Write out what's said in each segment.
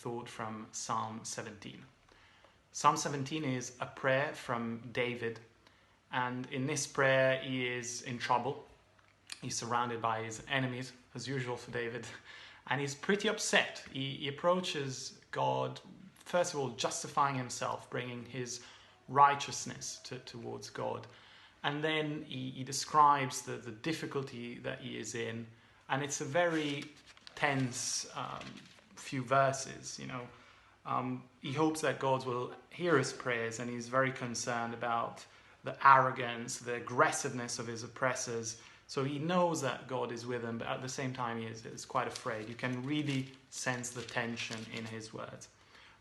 thought from Psalm 17. Psalm 17 is a prayer from David, and in this prayer he is in trouble. He's surrounded by his enemies, as usual for David, and he's pretty upset. He approaches God, first of all, justifying himself, bringing his righteousness towards God. And then he describes the difficulty that he is in, and it's a very tense few verses. He hopes that God will hear his prayers, and he's very concerned about the arrogance, the aggressiveness of his oppressors. So he knows that God is with him, but at the same time he is quite afraid. You can really sense the tension in his words.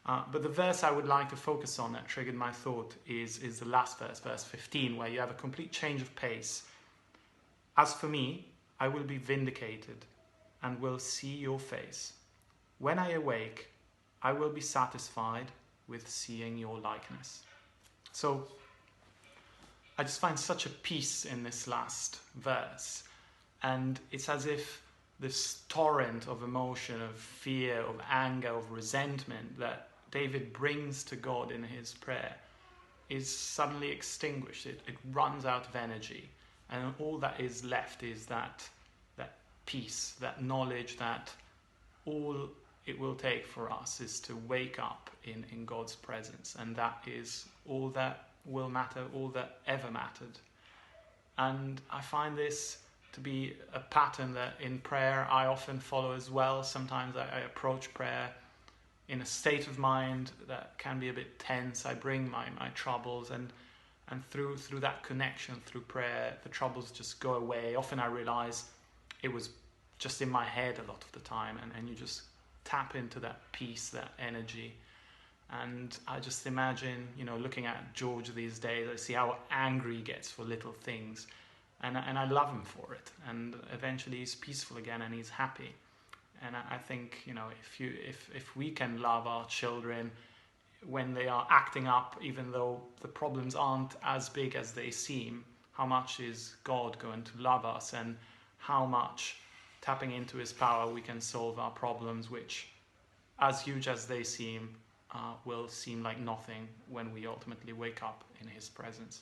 But the verse I would like to focus on that triggered my thought is the last verse, verse 15, where you have a complete change of pace. As for me, I will be vindicated and will see your face. When I awake, I will be satisfied with seeing your likeness. So I just find such a peace in this last verse. And it's as if this torrent of emotion, of fear, of anger, of resentment that David brings to God in his prayer is suddenly extinguished. It runs out of energy. And all that is left is that peace, that knowledge that all it will take for us is to wake up in God's presence. And that is all that will matter, all that ever mattered. And I find this to be a pattern that in prayer I often follow as well. Sometimes I approach prayer in a state of mind that can be a bit tense. I bring my troubles, and through that connection, through prayer, the troubles just go away. Often I realize it was just in my head a lot of the time, and you just tap into that peace, that energy. And I just imagine, looking at George these days, I see how angry he gets for little things, and I love him for it. And eventually he's peaceful again and he's happy. And I think, if we can love our children when they are acting up, even though the problems aren't as big as they seem, how much is God going to love us, and how much tapping into his power we can solve our problems, which, as huge as they seem, will seem like nothing when we ultimately wake up in his presence.